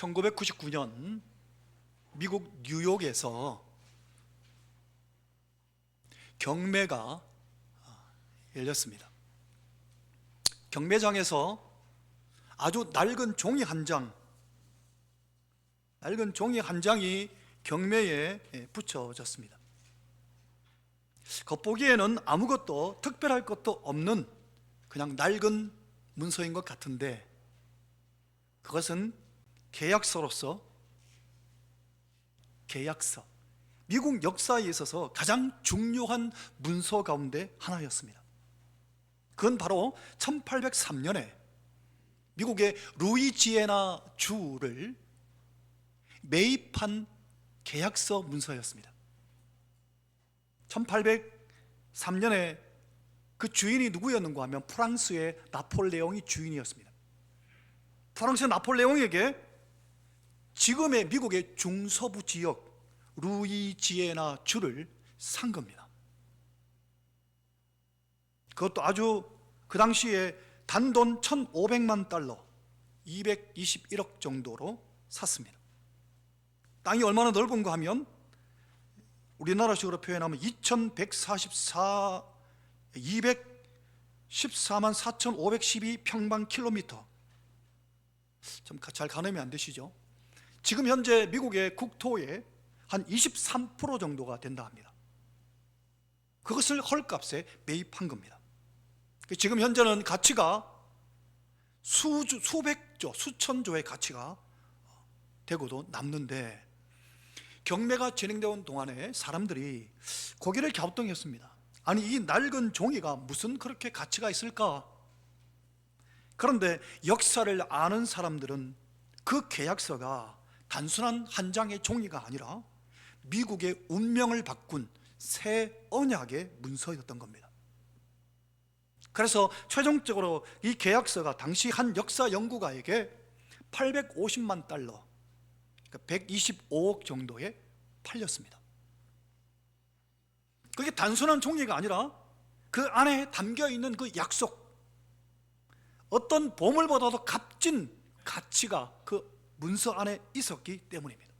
1999년 미국 뉴욕에서 경매가 열렸습니다. 경매장에서 아주 낡은 종이 한 장이 경매에 붙여졌습니다. 겉보기에는 아무것도 특별할 것도 없는 그냥 낡은 문서인 것 같은데, 그것은 계약서, 미국 역사에 있어서 가장 중요한 문서 가운데 하나였습니다. 그건 바로 1803년에 미국의 루이지애나 주를 매입한 계약서 문서였습니다. 1803년에 그 주인이 누구였는가 하면 프랑스의 나폴레옹이 주인이었습니다. 프랑스의 나폴레옹에게 지금의 미국의 중서부 지역 루이지애나 주를 산 겁니다. 그것도 아주 그 당시에 단돈 1,500만 달러, 221억 정도로 샀습니다. 땅이 얼마나 넓은가 하면 우리나라식으로 표현하면 2,144만 4,512평방킬로미터. 좀 잘 가늠이 안 되시죠? 지금 현재 미국의 국토의 한 23% 정도가 된다 합니다. 그것을 헐값에 매입한 겁니다. 지금 현재는 가치가 수백조, 수천조의 가치가 되고도 남는데, 경매가 진행되는 동안에 사람들이 고개를 갸우뚱했습니다. 아니, 이 낡은 종이가 무슨 그렇게 가치가 있을까? 그런데 역사를 아는 사람들은 그 계약서가 단순한 한 장의 종이가 아니라 미국의 운명을 바꾼 새 언약의 문서였던 겁니다. 그래서 최종적으로 이 계약서가 당시 한 역사 연구가에게 850만 달러, 125억 정도에 팔렸습니다. 그게 단순한 종이가 아니라 그 안에 담겨있는 그 약속, 어떤 보물보다도 값진 가치가 그 문서 안에 있었기 때문입니다.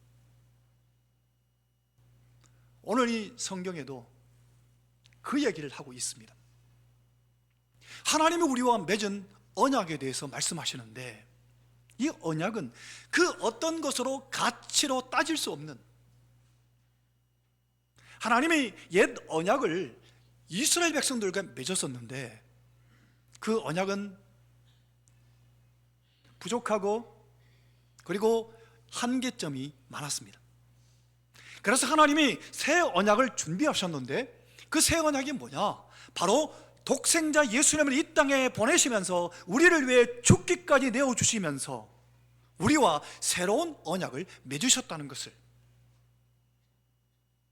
오늘 이 성경에도 그 얘기를 하고 있습니다. 하나님이 우리와 맺은 언약에 대해서 말씀하시는데, 이 언약은 그 어떤 것으로 가치로 따질 수 없는, 하나님이 옛 언약을 이스라엘 백성들과 맺었었는데 그 언약은 부족하고 그리고 한계점이 많았습니다. 그래서 하나님이 새 언약을 준비하셨는데, 그 새 언약이 뭐냐? 바로 독생자 예수님을 이 땅에 보내시면서 우리를 위해 죽기까지 내어주시면서 우리와 새로운 언약을 맺으셨다는 것을,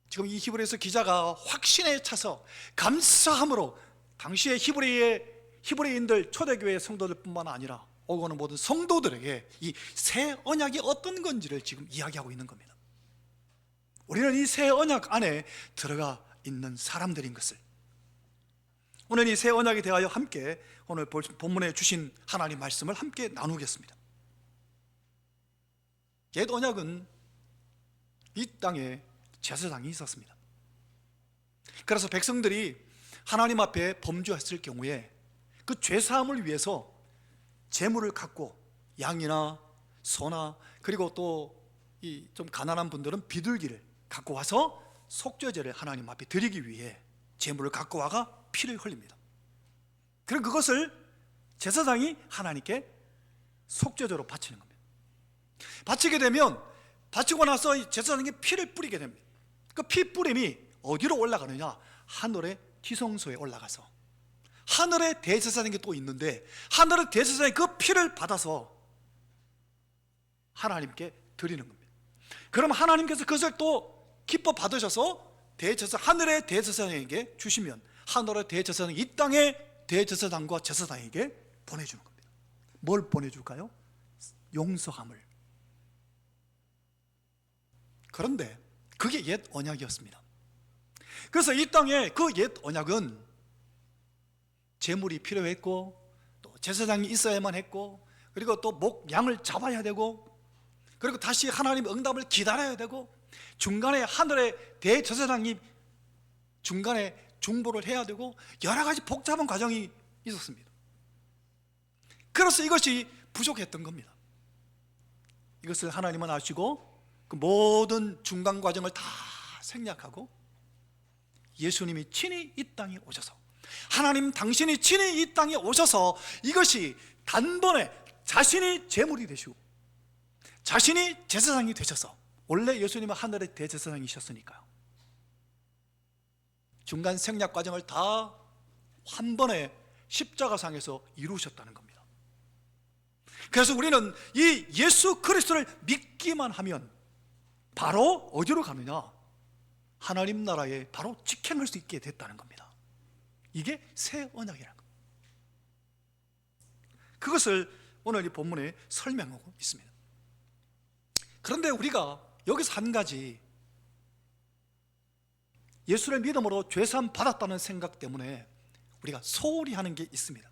지금 이 히브리서 기자가 확신에 차서 감사함으로 당시의 히브리인들, 초대교회 성도들 뿐만 아니라 오고 오는 모든 성도들에게 이 새 언약이 어떤 건지를 지금 이야기하고 있는 겁니다. 우리는 이 새 언약 안에 들어가 있는 사람들인 것을, 오늘 이 새 언약에 대하여 함께 오늘 본문에 주신 하나님 말씀을 함께 나누겠습니다. 옛 언약은 이 땅에 제사장이 있었습니다. 그래서 백성들이 하나님 앞에 범죄했을 경우에 그 죄사함을 위해서 제물을 갖고, 양이나 소나, 그리고 또 이 좀 가난한 분들은 비둘기를 갖고 와서 속죄제를 하나님 앞에 드리기 위해 제물을 갖고 와가 피를 흘립니다. 그럼 그것을 제사장이 하나님께 속죄제로 바치는 겁니다. 바치게 되면, 바치고 나서 제사장이 피를 뿌리게 됩니다. 그 피 뿌림이 어디로 올라가느냐? 하늘의 지성소에 올라가서, 하늘의 대제사장이 또 있는데 하늘의 대제사장이 그 피를 받아서 하나님께 드리는 겁니다. 그럼 하나님께서 그것을 또 기뻐 받으셔서 하늘의 대제사장에게 주시면, 하늘의 대제사장이 이 땅의 대제사장과 제사장에게 보내주는 겁니다. 뭘 보내줄까요? 용서함을. 그런데 그게 옛 언약이었습니다. 그래서 이 땅에 그 옛 언약은 제물이 필요했고, 또 제사장이 있어야만 했고, 그리고 또 양을 잡아야 되고, 그리고 다시 하나님 응답을 기다려야 되고, 중간에 하늘의 대제사장이 중간에 중보를 해야 되고, 여러 가지 복잡한 과정이 있었습니다. 그래서 이것이 부족했던 겁니다. 이것을 하나님은 아시고 그 모든 중간 과정을 다 생략하고 예수님이 친히 이 땅에 오셔서, 하나님 당신이 친히 이 땅에 오셔서 이것이 단번에 자신이 제물이 되시고 자신이 제사장이 되셔서, 원래 예수님은 하늘의 대제사장이셨으니까요, 중간 생략 과정을 다 한 번에 십자가상에서 이루셨다는 겁니다. 그래서 우리는 이 예수 그리스도를 믿기만 하면 바로 어디로 가느냐? 하나님 나라에 바로 직행할 수 있게 됐다는 겁니다. 이게 새 언약이라는 겁니다. 그것을 오늘 이 본문에 설명하고 있습니다. 그런데 우리가 여기서 한 가지, 예수를 믿음으로 죄사함 받았다는 생각 때문에 우리가 소홀히 하는 게 있습니다.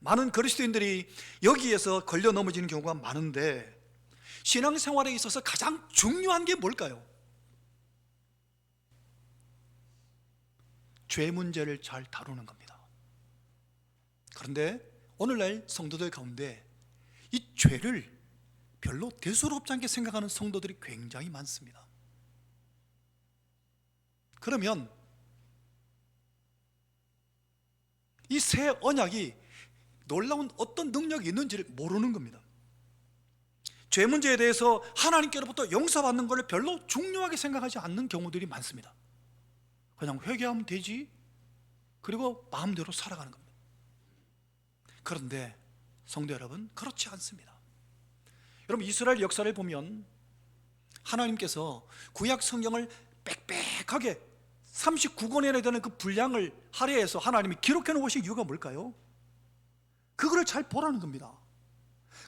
많은 그리스도인들이 여기에서 걸려 넘어지는 경우가 많은데, 신앙생활에 있어서 가장 중요한 게 뭘까요? 죄 문제를 잘 다루는 겁니다. 그런데 오늘날 성도들 가운데 이 죄를 별로 대수롭지 않게 생각하는 성도들이 굉장히 많습니다. 그러면 이 새 언약이 놀라운 어떤 능력이 있는지를 모르는 겁니다. 죄 문제에 대해서 하나님께로부터 용서받는 것을 별로 중요하게 생각하지 않는 경우들이 많습니다. 그냥 회개하면 되지, 그리고 마음대로 살아가는 겁니다. 그런데 성도 여러분, 그렇지 않습니다. 여러분, 이스라엘 역사를 보면 하나님께서 구약 성경을 빽빽하게 39권이나 되는 그 분량을 할애해서 하나님이 기록해 놓으신 이유가 뭘까요? 그거를 잘 보라는 겁니다.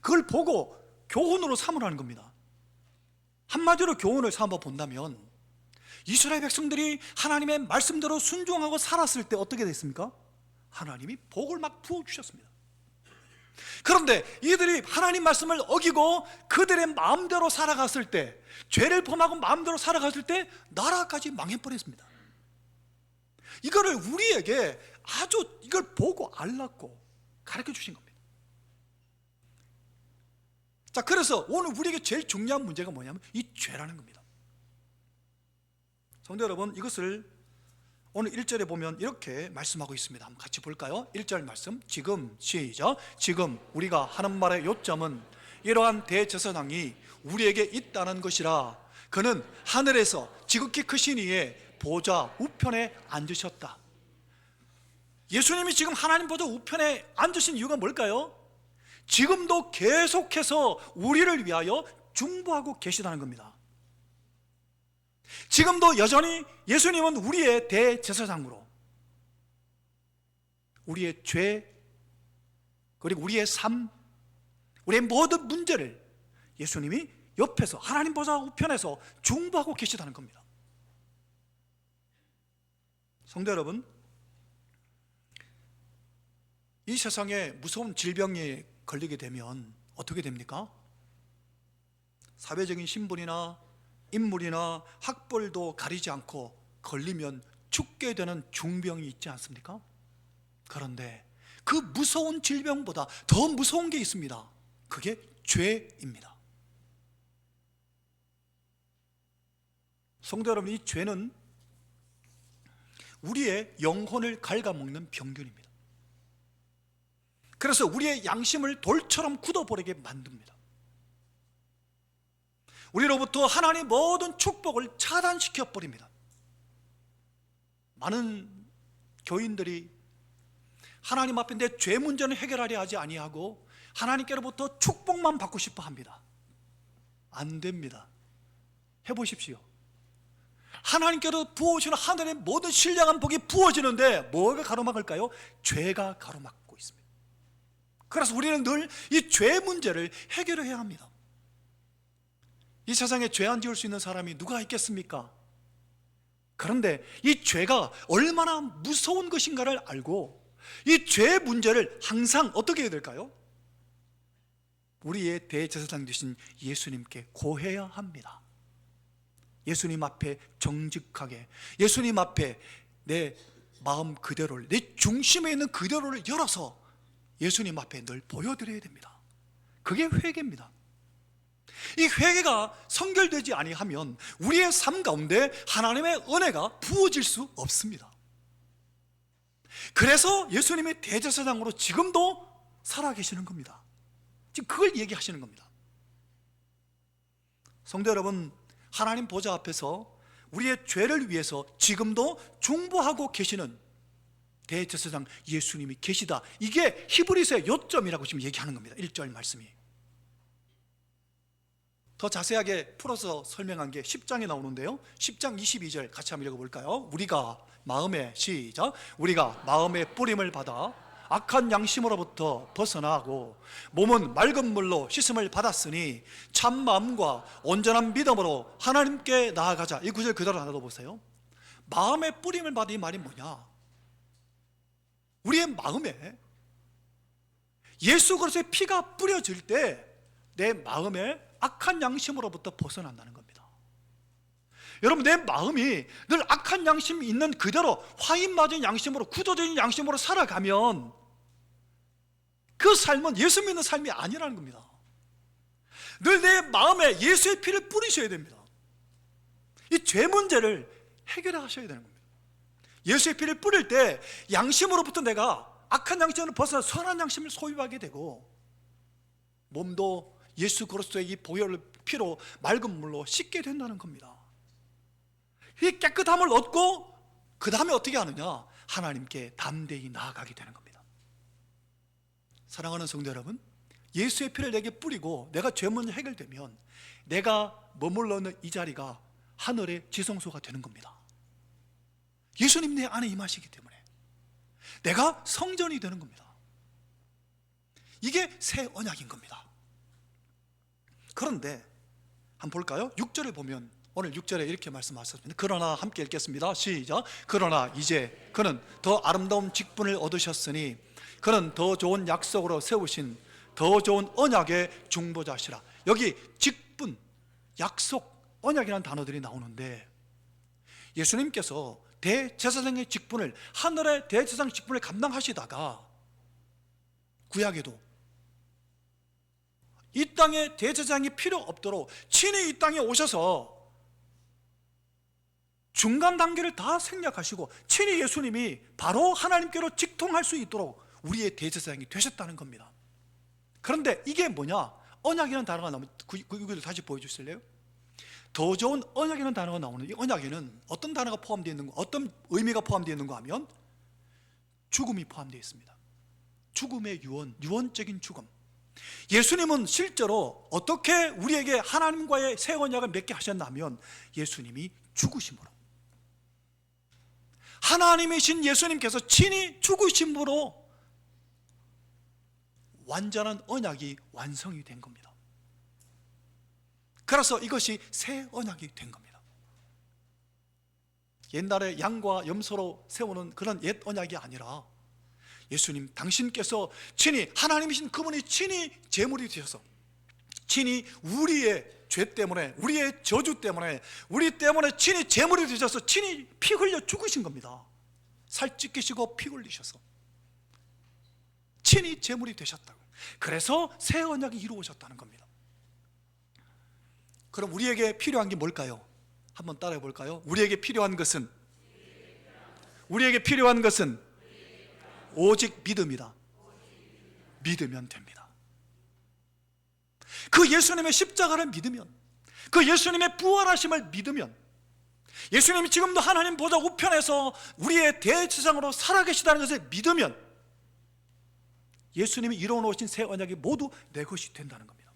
그걸 보고 교훈으로 삼으라는 겁니다. 한마디로 교훈을 삼아 본다면, 이스라엘 백성들이 하나님의 말씀대로 순종하고 살았을 때 어떻게 됐습니까? 하나님이 복을 막 부어주셨습니다. 그런데 이들이 하나님 말씀을 어기고 그들의 마음대로 살아갔을 때, 죄를 범하고 마음대로 살아갔을 때 나라까지 망해버렸습니다. 이거를 우리에게 아주 이걸 보고 알랐고 가르쳐 주신 겁니다. 자, 그래서 오늘 우리에게 제일 중요한 문제가 뭐냐면 이 죄라는 겁니다. 성도 여러분, 이것을 오늘 1절에 보면 이렇게 말씀하고 있습니다. 한번 같이 볼까요? 1절 말씀, 지금, 시작. 지금 우리가 하는 말의 요점은 이러한 대제사장이 우리에게 있다는 것이라. 그는 하늘에서 지극히 크신 이의 보좌 우편에 앉으셨다. 예수님이 지금 하나님 보좌 우편에 앉으신 이유가 뭘까요? 지금도 계속해서 우리를 위하여 중보하고 계시다는 겁니다. 지금도 여전히 예수님은 우리의 대제사장으로 우리의 죄, 그리고 우리의 삶, 우리의 모든 문제를 예수님이 옆에서 하나님 보좌 우편에서 중보하고 계시다는 겁니다. 성도 여러분, 이 세상에 무서운 질병에 걸리게 되면 어떻게 됩니까? 사회적인 신분이나 인물이나 학벌도 가리지 않고 걸리면 죽게 되는 중병이 있지 않습니까? 그런데 그 무서운 질병보다 더 무서운 게 있습니다. 그게 죄입니다. 성도 여러분, 이 죄는 우리의 영혼을 갉아먹는 병균입니다. 그래서 우리의 양심을 돌처럼 굳어버리게 만듭니다. 우리로부터 하나님의 모든 축복을 차단시켜 버립니다. 많은 교인들이 하나님 앞에 내 죄 문제는 해결하려 하지 아니하고 하나님께로부터 축복만 받고 싶어 합니다. 안 됩니다. 해보십시오. 하나님께로 부어주시는 하늘의 모든 신령한 복이 부어지는데 뭐가 가로막을까요? 죄가 가로막고 있습니다. 그래서 우리는 늘 이 죄 문제를 해결해야 합니다. 이 세상에 죄 안 지을 수 있는 사람이 누가 있겠습니까? 그런데 이 죄가 얼마나 무서운 것인가를 알고 이 죄 문제를 항상 어떻게 해야 될까요? 우리의 대제사장 되신 예수님께 고해야 합니다. 예수님 앞에 정직하게, 예수님 앞에 내 마음 그대로를, 내 중심에 있는 그대로를 열어서 예수님 앞에 늘 보여드려야 됩니다. 그게 회개입니다. 이 회개가 성결되지 아니하면 우리의 삶 가운데 하나님의 은혜가 부어질 수 없습니다. 그래서 예수님의 대제사장으로 지금도 살아계시는 겁니다. 지금 그걸 얘기하시는 겁니다. 성도 여러분, 하나님 보좌 앞에서 우리의 죄를 위해서 지금도 중보하고 계시는 대제사장 예수님이 계시다. 이게 히브리서의 요점이라고 지금 얘기하는 겁니다. 1절 말씀이. 더 자세하게 풀어서 설명한 게 10장에 나오는데요, 10장 22절 같이 한번 읽어볼까요? 우리가 마음에, 시작, 우리가 마음의 뿌림을 받아 악한 양심으로부터 벗어나고 몸은 맑은 물로 씻음을 받았으니 참 마음과 온전한 믿음으로 하나님께 나아가자. 이 구절 그대로 나눠보세요. 마음의 뿌림을 받은 이 말이 뭐냐? 우리의 마음에 예수 그리스도의 피가 뿌려질 때 내 마음에 악한 양심으로부터 벗어난다는 겁니다. 여러분, 내 마음이 늘 악한 양심이 있는 그대로 화인 맞은 양심으로, 굳어진 양심으로 살아가면 그 삶은 예수 믿는 삶이 아니라는 겁니다. 늘 내 마음에 예수의 피를 뿌리셔야 됩니다. 이 죄 문제를 해결하셔야 되는 겁니다. 예수의 피를 뿌릴 때 양심으로부터 내가 악한 양심으로 벗어나 선한 양심을 소유하게 되고, 몸도 예수 그리스도의 이 보혈 피로 맑은 물로 씻게 된다는 겁니다. 이 깨끗함을 얻고 그 다음에 어떻게 하느냐? 하나님께 담대히 나아가게 되는 겁니다. 사랑하는 성도 여러분, 예수의 피를 내게 뿌리고 내가 죄 문제 해결되면 내가 머물러 있는 이 자리가 하늘의 지성소가 되는 겁니다. 예수님 내 안에 임하시기 때문에 내가 성전이 되는 겁니다. 이게 새 언약인 겁니다. 그런데 한번 볼까요? 6절을 보면 오늘 6절에 이렇게 말씀하셨습니다. 그러나 함께 읽겠습니다. 시작. 그러나 이제 그는 더 아름다운 직분을 얻으셨으니 그는 더 좋은 약속으로 세우신 더 좋은 언약의 중보자시라. 여기 직분, 약속, 언약이라는 단어들이 나오는데, 예수님께서 대제사장의 직분을, 하늘의 대제사장 직분을 감당하시다가 구약에도 이 땅에 대제사장이 필요 없도록 친히 이 땅에 오셔서 중간 단계를 다 생략하시고 친히 예수님이 바로 하나님께로 직통할 수 있도록 우리의 대제사장이 되셨다는 겁니다. 그런데 이게 뭐냐? 언약이라는 단어가 나오면 이걸 다시 보여주실래요? 더 좋은 언약이라는 단어가 나오는 이 언약에는 어떤 단어가 포함되어 있는 거, 어떤 의미가 포함되어 있는 거 하면 죽음이 포함되어 있습니다. 죽음의 유언적인 죽음. 예수님은 실제로 어떻게 우리에게 하나님과의 새 언약을 맺게 하셨냐면 예수님이 죽으심으로, 하나님이신 예수님께서 친히 죽으심으로 완전한 언약이 완성이 된 겁니다. 그래서 이것이 새 언약이 된 겁니다. 옛날에 양과 염소로 세우는 그런 옛 언약이 아니라 예수님 당신께서 친히, 하나님이신 그분이 친히 제물이 되셔서 친히 우리의 죄 때문에, 우리의 저주 때문에, 우리 때문에 친히 제물이 되셔서 친히 피 흘려 죽으신 겁니다. 살 찢기시고 피 흘리셔서 친히 제물이 되셨다고. 그래서 새 언약이 이루어졌다는 겁니다. 그럼 우리에게 필요한 게 뭘까요? 한번 따라해 볼까요? 우리에게 필요한 것은 오직 믿음이다. 믿으면 됩니다. 그 예수님의 십자가를 믿으면, 그 예수님의 부활하심을 믿으면, 예수님이 지금도 하나님 보좌 우편에서 우리의 대제사장으로 살아계시다는 것을 믿으면 예수님이 이루어놓으신 새 언약이 모두 내 것이 된다는 겁니다.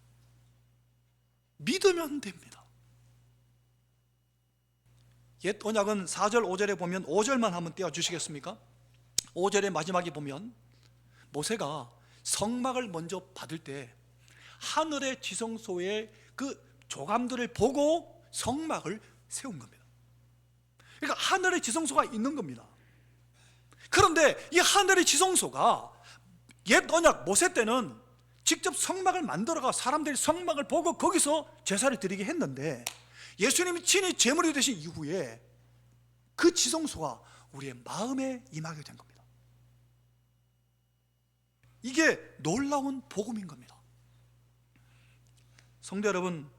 믿으면 됩니다. 옛 언약은 4절 5절에 보면 5절만 한번 떼어주시겠습니까? 5절의 마지막에 보면 모세가 성막을 먼저 받을 때 하늘의 지성소에 그 조감들을 보고 성막을 세운 겁니다. 그러니까 하늘의 지성소가 있는 겁니다. 그런데 이 하늘의 지성소가 옛 언약 모세 때는 직접 성막을 만들어가 사람들이 성막을 보고 거기서 제사를 드리게 했는데, 예수님이 친히 제물이 되신 이후에 그 지성소가 우리의 마음에 임하게 된 겁니다. 이게 놀라운 복음인 겁니다. 성도 여러분,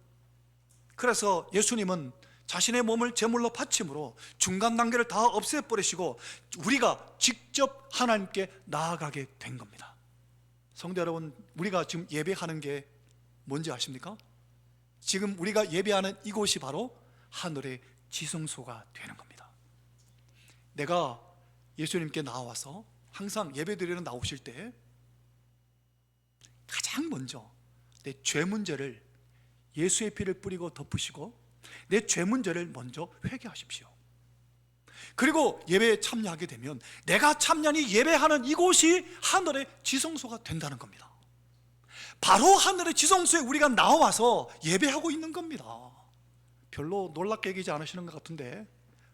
그래서 예수님은 자신의 몸을 제물로 바침으로 중간 단계를 다 없애버리시고 우리가 직접 하나님께 나아가게 된 겁니다. 성도 여러분, 우리가 지금 예배하는 게 뭔지 아십니까? 지금 우리가 예배하는 이곳이 바로 하늘의 지성소가 되는 겁니다. 내가 예수님께 나와서 항상 예배드리러 나오실 때 가장 먼저 내 죄 문제를 예수의 피를 뿌리고 덮으시고 내 죄 문제를 먼저 회개하십시오. 그리고 예배에 참여하게 되면 내가 참여히 예배하는 이곳이 하늘의 지성소가 된다는 겁니다. 바로 하늘의 지성소에 우리가 나와서 예배하고 있는 겁니다. 별로 놀랍게 여기지 않으시는 것 같은데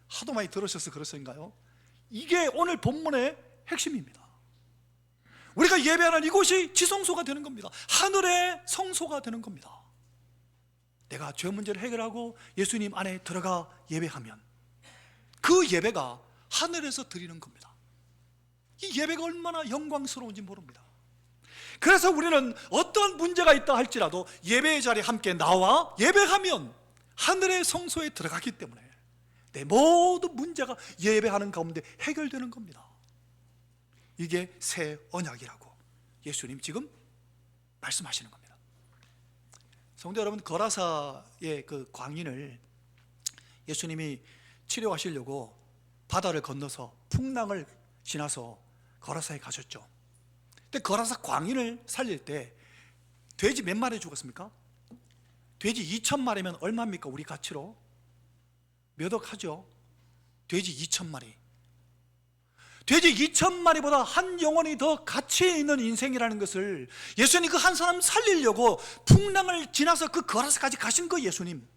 하도 많이 들으셔서 그러신가요? 이게 오늘 본문의 핵심입니다. 우리가 예배하는 이곳이 지성소가 되는 겁니다. 하늘의 성소가 되는 겁니다. 내가 죄 문제를 해결하고 예수님 안에 들어가 예배하면 그 예배가 하늘에서 드리는 겁니다. 이 예배가 얼마나 영광스러운지 모릅니다. 그래서 우리는 어떤 문제가 있다 할지라도 예배의 자리에 함께 나와 예배하면 하늘의 성소에 들어가기 때문에 내 모든 문제가 예배하는 가운데 해결되는 겁니다. 이게 새 언약이라고 예수님 지금 말씀하시는 겁니다. 성도 여러분, 거라사의 그 광인을 예수님이 치료하시려고 바다를 건너서 풍랑을 지나서 거라사에 가셨죠. 근데 거라사 광인을 살릴 때 돼지 몇 마리 죽었습니까? 돼지 2,000마리면 얼마입니까? 우리 가치로 몇 억 하죠? 돼지 2,000마리. 돼지 2,000마리보다 한 영혼이 더 가치 있는 인생이라는 것을 예수님이 그 한 사람 살리려고 풍랑을 지나서 그 거라사까지 가신 거 예수님.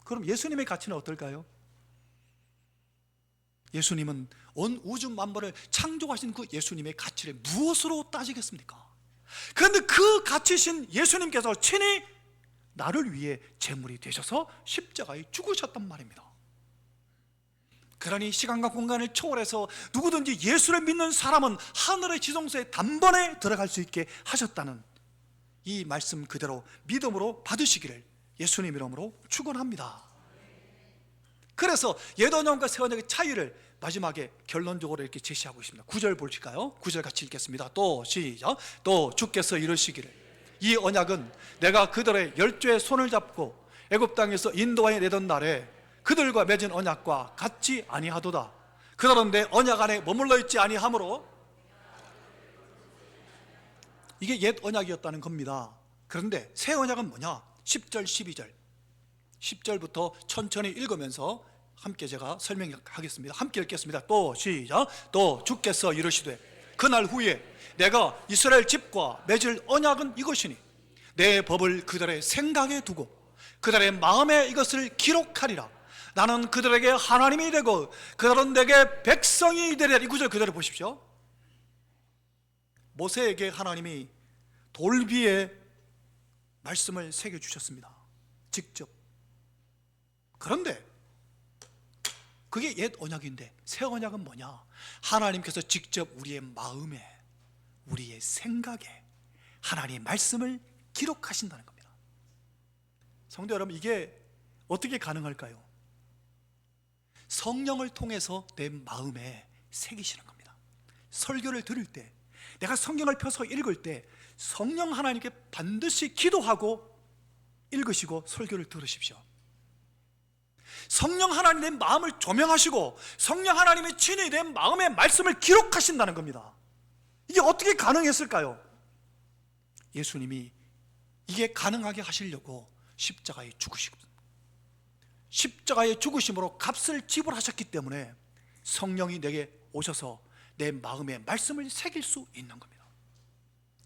그럼 예수님의 가치는 어떨까요? 예수님은 온 우주 만물을 창조하신 그 예수님의 가치를 무엇으로 따지겠습니까? 그런데 그 가치신 예수님께서 친히 나를 위해 제물이 되셔서 십자가에 죽으셨단 말입니다. 그러니 시간과 공간을 초월해서 누구든지 예수를 믿는 사람은 하늘의 지성소에 단번에 들어갈 수 있게 하셨다는 이 말씀 그대로 믿음으로 받으시기를 예수님 이름으로 축원합니다. 그래서 옛 언약과 새 언약의 차이를 마지막에 결론적으로 이렇게 제시하고 있습니다. 9절 보실까요? 9절 같이 읽겠습니다. 또 시작. 또 주께서 이르시기를 이 언약은 내가 그들의 열조의 손을 잡고 애굽 땅에서 인도하여 내던 날에 그들과 맺은 언약과 같지 아니하도다. 그들은 내 언약 안에 머물러 있지 아니하므로. 이게 옛 언약이었다는 겁니다. 그런데 새 언약은 뭐냐? 10절 12절 10절부터 천천히 읽으면서 함께 제가 설명하겠습니다. 함께 읽겠습니다. 또 시작. 또 주께서 이르시되 그날 후에 내가 이스라엘 집과 맺을 언약은 이것이니 내 법을 그들의 생각에 두고 그들의 마음에 이것을 기록하리라. 나는 그들에게 하나님이 되고 그들은 내게 백성이 되리라. 이 구절 그대로 보십시오. 모세에게 하나님이 돌비에 말씀을 새겨주셨습니다. 직접. 그런데 그게 옛 언약인데 새 언약은 뭐냐? 하나님께서 직접 우리의 마음에 우리의 생각에 하나님의 말씀을 기록하신다는 겁니다. 성도 여러분, 이게 어떻게 가능할까요? 성령을 통해서 내 마음에 새기시는 겁니다. 설교를 들을 때, 내가 성경을 펴서 읽을 때 성령 하나님께 반드시 기도하고 읽으시고 설교를 들으십시오. 성령 하나님 내 마음을 조명하시고 성령 하나님이 친히 내 마음의 말씀을 기록하신다는 겁니다. 이게 어떻게 가능했을까요? 예수님이 이게 가능하게 하시려고 십자가에 죽으시고 십자가의 죽으심으로 값을 지불하셨기 때문에 성령이 내게 오셔서 내 마음에 말씀을 새길 수 있는 겁니다.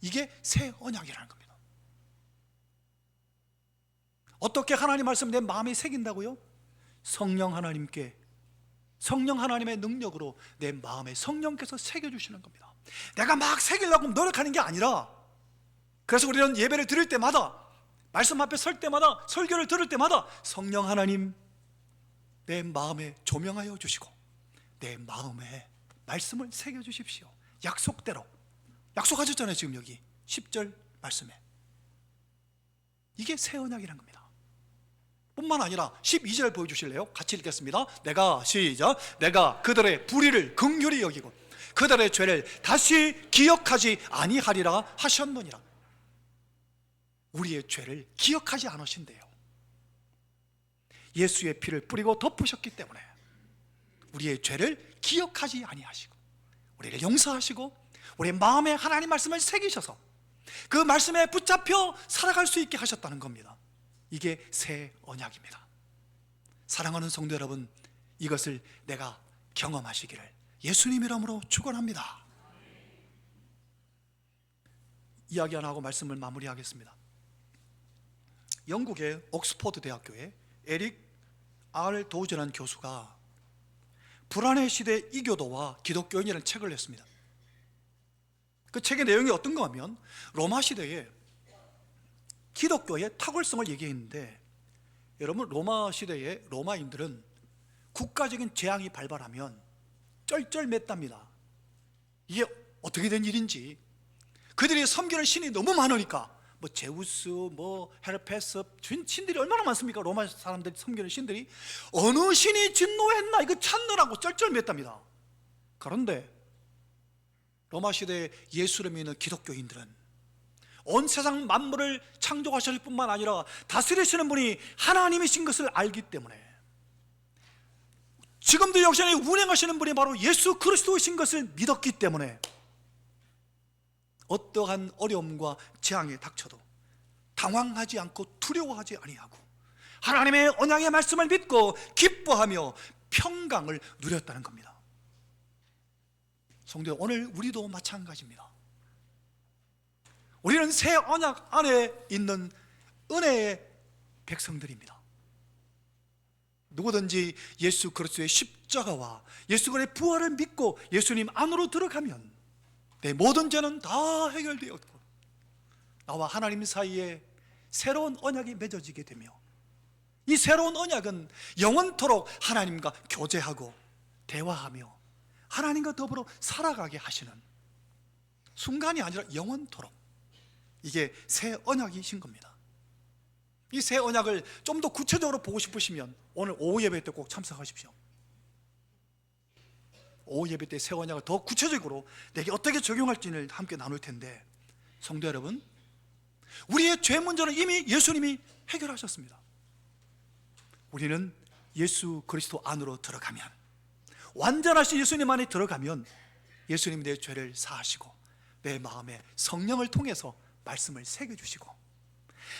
이게 새 언약이라는 겁니다. 어떻게 하나님 말씀 내 마음에 새긴다고요? 성령 하나님께, 성령 하나님의 능력으로 내 마음에 성령께서 새겨주시는 겁니다. 내가 막 새기려고 노력하는 게 아니라 그래서 우리는 예배를 드릴 때마다, 말씀 앞에 설 때마다, 설교를 들을 때마다 성령 하나님 내 마음에 조명하여 주시고 내 마음에 말씀을 새겨주십시오. 약속대로, 약속하셨잖아요. 지금 여기 10절 말씀에. 이게 새 언약이란 겁니다. 뿐만 아니라 12절 보여주실래요? 같이 읽겠습니다. 시작. 내가 그들의 불의를 긍휼히 여기고 그들의 죄를 다시 기억하지 아니하리라 하셨느니라. 우리의 죄를 기억하지 않으신대요. 예수의 피를 뿌리고 덮으셨기 때문에 우리의 죄를 기억하지 아니하시고 우리를 용서하시고 우리 마음에 하나님 말씀을 새기셔서 그 말씀에 붙잡혀 살아갈 수 있게 하셨다는 겁니다. 이게 새 언약입니다. 사랑하는 성도 여러분, 이것을 내가 경험하시기를 예수님 이름으로 축원합니다. 이야기 하나 하고 말씀을 마무리하겠습니다. 영국의 옥스퍼드 대학교에 에릭 R 도우즈라는 교수가 불안의 시대 이교도와 기독교인이라는 책을 냈습니다. 그 책의 내용이 어떤가 하면 로마 시대에 기독교의 탁월성을 얘기했는데, 여러분 로마 시대에 로마인들은 국가적인 재앙이 발발하면 쩔쩔맸답니다. 이게 어떻게 된 일인지. 그들이 섬기는 신이 너무 많으니까 뭐 제우스, 뭐 헤르페스, 신들이 얼마나 많습니까? 로마 사람들이 섬기는 신들이. 어느 신이 진노했나 이거 찾느라고 쩔쩔맸답니다. 그런데 로마 시대에 예수를 믿는 기독교인들은 온 세상 만물을 창조하실 뿐만 아니라 다스리시는 분이 하나님이신 것을 알기 때문에, 지금도 역시 운행하시는 분이 바로 예수 그리스도이신 것을 믿었기 때문에 어떠한 어려움과 재앙에 닥쳐도 당황하지 않고 두려워하지 아니하고 하나님의 언약의 말씀을 믿고 기뻐하며 평강을 누렸다는 겁니다. 성도, 오늘 우리도 마찬가지입니다. 우리는 새 언약 안에 있는 은혜의 백성들입니다. 누구든지 예수 그리스도의 십자가와 예수 그리스도의 부활을 믿고 예수님 안으로 들어가면 내 모든 죄는 다 해결되었고 나와 하나님 사이에 새로운 언약이 맺어지게 되며, 이 새로운 언약은 영원토록 하나님과 교제하고 대화하며 하나님과 더불어 살아가게 하시는 순간이 아니라 영원토록, 이게 새 언약이신 겁니다. 이 새 언약을 좀 더 구체적으로 보고 싶으시면 오늘 오후 예배 때 꼭 참석하십시오. 오후 예배 때 새 언약을 더 구체적으로 내게 어떻게 적용할지를 함께 나눌 텐데, 성도 여러분, 우리의 죄 문제는 이미 예수님이 해결하셨습니다. 우리는 예수 그리스도 안으로 들어가면, 완전하신 예수님 안에 들어가면 예수님이 내 죄를 사하시고 내 마음에 성령을 통해서 말씀을 새겨주시고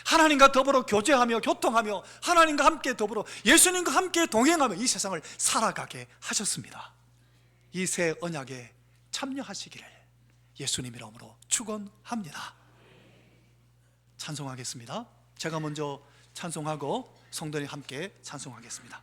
하나님과 더불어 교제하며 교통하며 하나님과 함께 더불어 예수님과 함께 동행하며 이 세상을 살아가게 하셨습니다. 이 새 언약에 참여하시기를 예수님 이름으로 축원합니다. 찬송하겠습니다. 제가 먼저 찬송하고 성도님 함께 찬송하겠습니다.